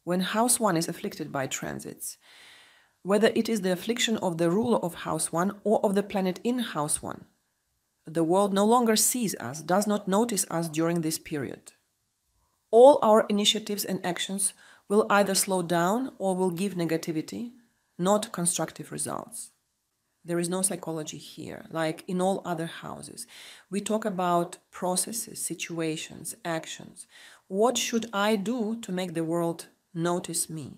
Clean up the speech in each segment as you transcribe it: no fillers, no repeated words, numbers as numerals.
when House 1 is afflicted by transits, whether it is the affliction of the ruler of House 1 or of the planet in House 1. The world no longer sees us, does not notice us during this period. All our initiatives and actions will either slow down or will give negativity, not constructive results. There is no psychology here, like in all other houses. We talk about processes, situations, actions. What should I do to make the world notice me?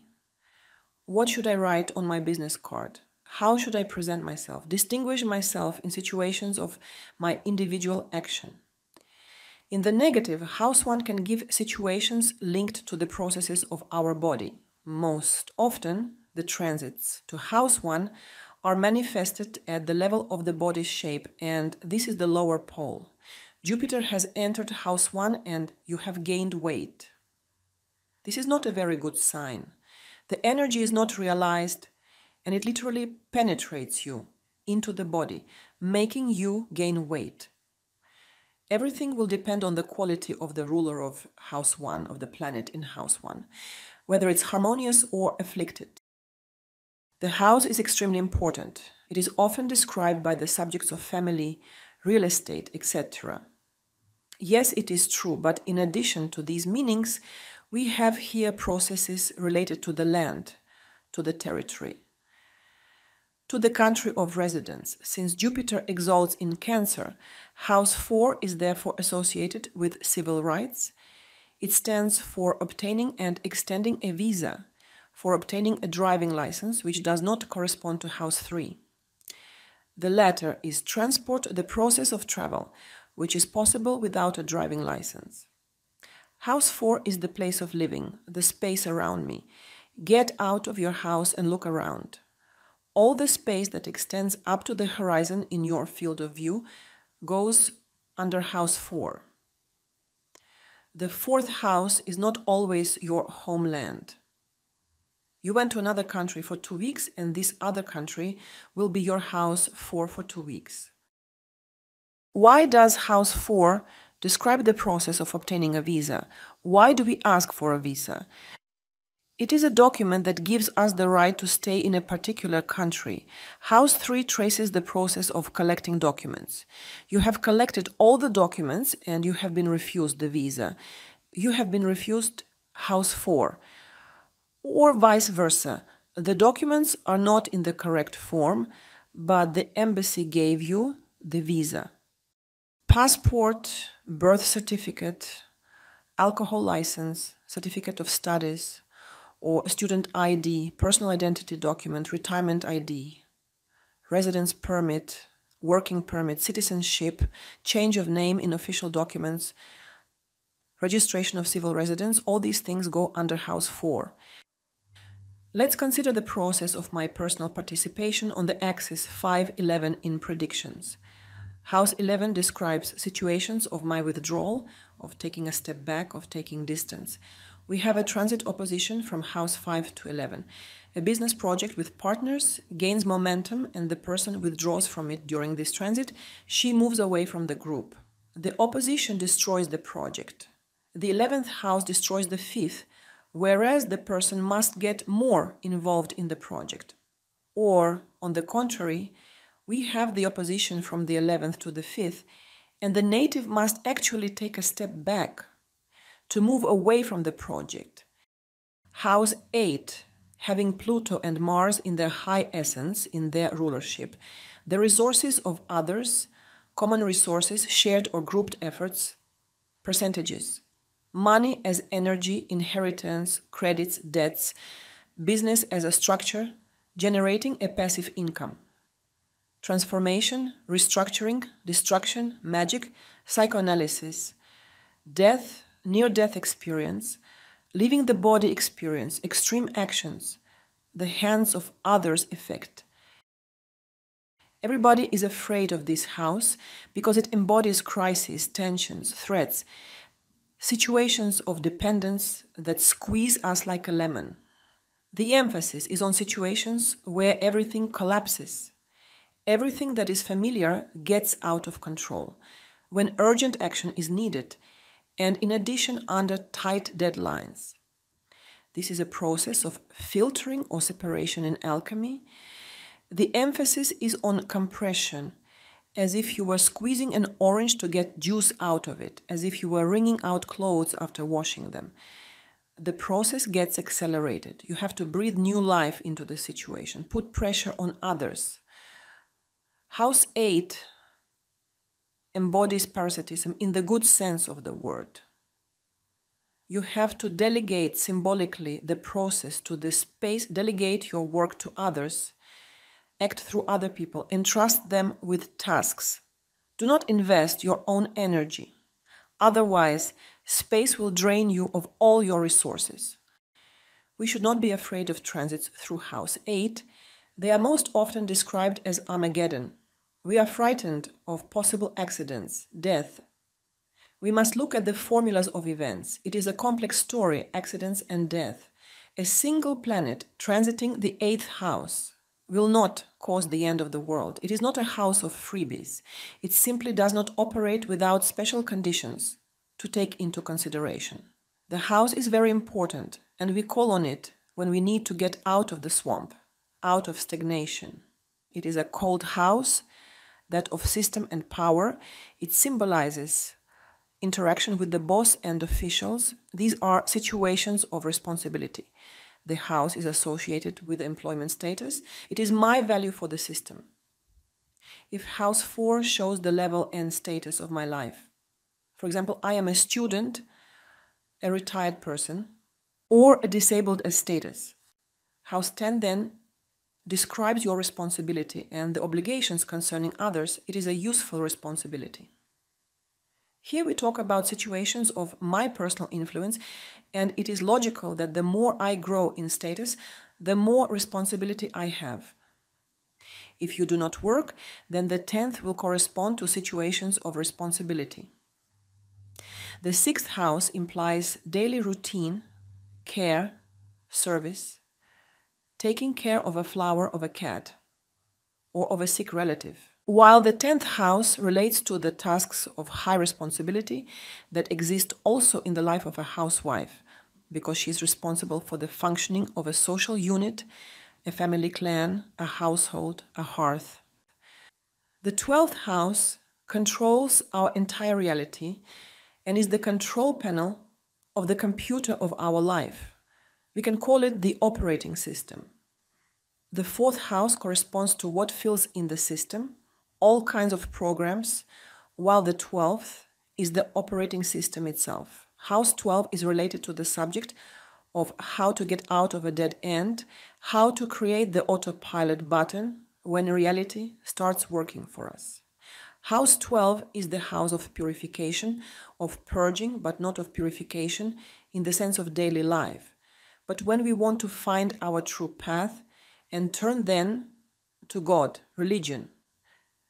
What should I write on my business card? How should I present myself? Distinguish myself in situations of my individual action. In the negative, House 1 can give situations linked to the processes of our body. Most often, the transits to House 1 are manifested at the level of the body's shape, and this is the lower pole. Jupiter has entered House 1 and you have gained weight. This is not a very good sign. The energy is not realized and it literally penetrates you into the body, making you gain weight. Everything will depend on the quality of the ruler of House 1, of the planet in House 1, whether it's harmonious or afflicted. The house is extremely important. It is often described by the subjects of family, real estate, etc. Yes, it is true, but in addition to these meanings, we have here processes related to the land, to the territory, to the country of residence. Since Jupiter exalts in Cancer, House 4 is therefore associated with civil rights. It stands for obtaining and extending a visa, for obtaining a driving license, which does not correspond to House 3. The latter is transport, the process of travel, which is possible without a driving license. House 4 is the place of living, the space around me. Get out of your house and look around. All the space that extends up to the horizon in your field of view goes under House 4. The fourth house is not always your homeland. You went to another country for 2 weeks, and this other country will be your House 4 for 2 weeks. Why does House 4 describe the process of obtaining a visa? Why do we ask for a visa? It is a document that gives us the right to stay in a particular country. House 3 traces the process of collecting documents. You have collected all the documents and you have been refused the visa. You have been refused House 4. Or vice versa. The documents are not in the correct form, but the embassy gave you the visa. Passport, birth certificate, alcohol license, certificate of studies, or student ID, personal identity document, retirement ID, residence permit, working permit, citizenship, change of name in official documents, registration of civil residence, all these things go under House 4. Let's consider the process of my personal participation on the axis 5-11 in predictions. House 11 describes situations of my withdrawal, of taking a step back, of taking distance. We have a transit opposition from House 5 to 11. A business project with partners gains momentum and the person withdraws from it during this transit. She moves away from the group. The opposition destroys the project. The 11th house destroys the 5th, whereas the person must get more involved in the project. Or, on the contrary, we have the opposition from the 11th to the 5th, and the native must actually take a step back to move away from the project. House 8, having Pluto and Mars in their high essence, in their rulership, the resources of others, common resources, shared or grouped efforts, percentages. Money as energy, inheritance, credits, debts, business as a structure, generating a passive income. Transformation, restructuring, destruction, magic, psychoanalysis, death, near-death experience, leaving the body experience, extreme actions, the hands of others effect. Everybody is afraid of this house because it embodies crises, tensions, threats, situations of dependence that squeeze us like a lemon. The emphasis is on situations where everything collapses. Everything that is familiar gets out of control, when urgent action is needed, and in addition under tight deadlines. This is a process of filtering or separation in alchemy. The emphasis is on compression, as if you were squeezing an orange to get juice out of it, as if you were wringing out clothes after washing them. The process gets accelerated. You have to breathe new life into the situation, put pressure on others. House 8 embodies parasitism in the good sense of the word. You have to delegate symbolically the process to the space, delegate your work to others, act through other people, entrust them with tasks. Do not invest your own energy. Otherwise, space will drain you of all your resources. We should not be afraid of transits through House 8. They are most often described as Armageddon. We are frightened of possible accidents, death. We must look at the formulas of events. It is a complex story, accidents and death. A single planet transiting the 8th house will not cause the end of the world. It is not a house of freebies. It simply does not operate without special conditions to take into consideration. The house is very important, and we call on it when we need to get out of the swamp, out of stagnation. It is a cold house, that of system and power. It symbolizes interaction with the boss and officials. These are situations of responsibility. The house is associated with employment status. It is my value for the system. If House 4 shows the level and status of my life, for example, I am a student, a retired person, or a disabled as status. House 10 then describes your responsibility and the obligations concerning others. It is a useful responsibility. Here we talk about situations of my personal influence, and it is logical that the more I grow in status, the more responsibility I have. If you do not work, then the 10th will correspond to situations of responsibility. The 6th house implies daily routine, care, service, taking care of a flower of a cat or of a sick relative. While the 10th house relates to the tasks of high responsibility that exist also in the life of a housewife, because she is responsible for the functioning of a social unit, a family clan, a household, a hearth. The 12th house controls our entire reality and is the control panel of the computer of our life. We can call it the operating system. The 4th house corresponds to what fills in the system, all kinds of programs, while the 12th is the operating system itself. House 12 is related to the subject of how to get out of a dead end, how to create the autopilot button when reality starts working for us. House 12 is the house of purification, of purging, but not of purification in the sense of daily life. But when we want to find our true path and turn then to God, religion,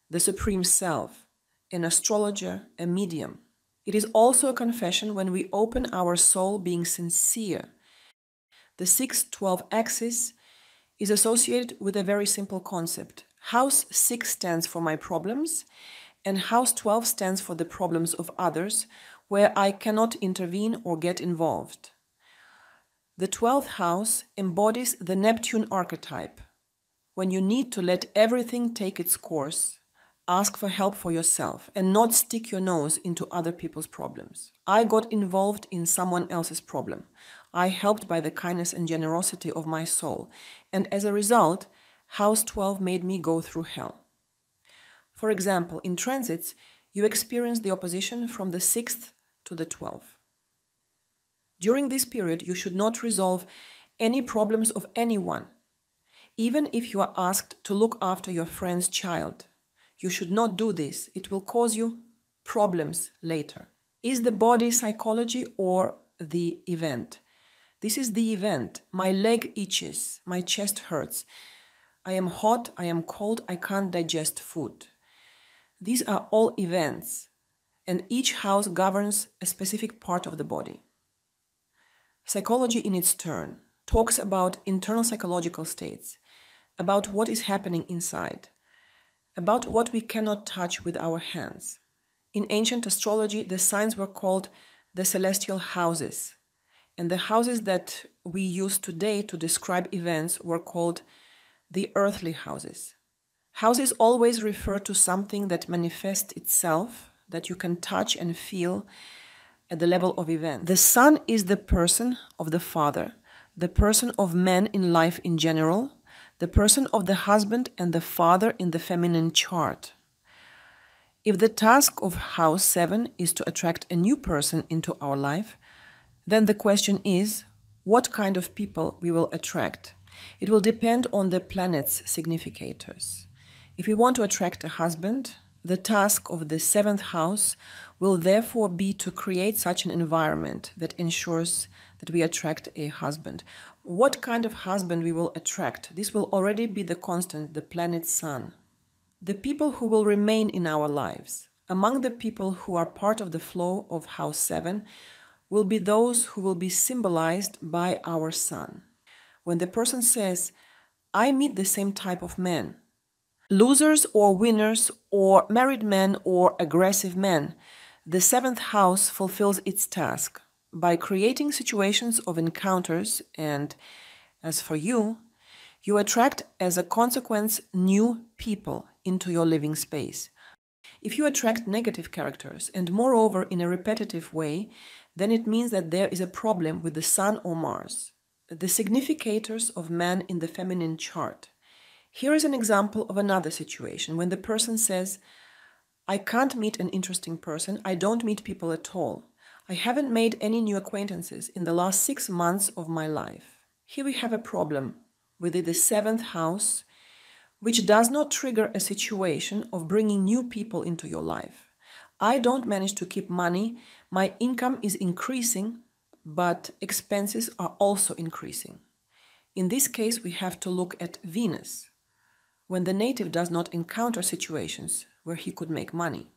the Supreme Self, an astrologer, a medium. It is also a confession when we open our soul being sincere. The 6-12 axis is associated with a very simple concept. House 6 stands for my problems, and House 12 stands for the problems of others, where I cannot intervene or get involved. The 12th house embodies the Neptune archetype. When you need to let everything take its course, ask for help for yourself and not stick your nose into other people's problems. I got involved in someone else's problem. I helped by the kindness and generosity of my soul, and as a result, House 12 made me go through hell. For example, in transits, you experience the opposition from the 6th to the 12th. During this period, you should not resolve any problems of anyone, even if you are asked to look after your friend's child. You should not do this. It will cause you problems later. Is the body psychology or the event? This is the event. My leg itches, my chest hurts. I am hot, I am cold, I can't digest food. These are all events, and each house governs a specific part of the body. Psychology in its turn talks about internal psychological states, about what is happening inside, about what we cannot touch with our hands. In ancient astrology, the signs were called the celestial houses, and the houses that we use today to describe events were called the earthly houses. Houses always refer to something that manifests itself, that you can touch and feel at the level of event. The son is the person of the father, the person of men in life in general, the person of the husband and the father in the feminine chart. If the task of house 7 is to attract a new person into our life, then the question is, what kind of people we will attract? It will depend on the planet's significators. If we want to attract a husband, the task of the 7th house will therefore be to create such an environment that ensures that we attract a husband. What kind of husband we will attract? This will already be the constant, the planet Sun. The people who will remain in our lives, among the people who are part of the flow of house 7, will be those who will be symbolized by our sun. When the person says, I meet the same type of men, losers or winners or married men or aggressive men, the 7th house fulfills its task by creating situations of encounters, and as for you, you attract as a consequence new people into your living space. If you attract negative characters, and moreover in a repetitive way, then it means that there is a problem with the Sun or Mars, the significators of man in the feminine chart. Here is an example of another situation when the person says, I can't meet an interesting person, I don't meet people at all. I haven't made any new acquaintances in the last 6 months of my life. Here we have a problem with the 7th house, which does not trigger a situation of bringing new people into your life. I don't manage to keep money, my income is increasing, but expenses are also increasing. In this case, we have to look at Venus, when the native does not encounter situations where he could make money.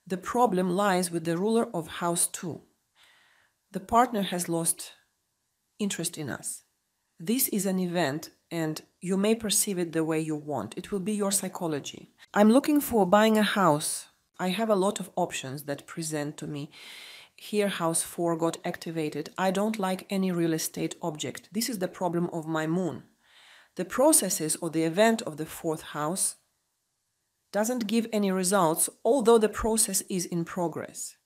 The problem lies with the ruler of house 2. The partner has lost interest in us. This is an event, and you may perceive it the way you want. It will be your psychology. I'm looking for buying a house. I have a lot of options that present to me. Here, house 4 got activated. I don't like any real estate object. This is the problem of my moon. The processes or the event of the 4th house doesn't give any results, although the process is in progress.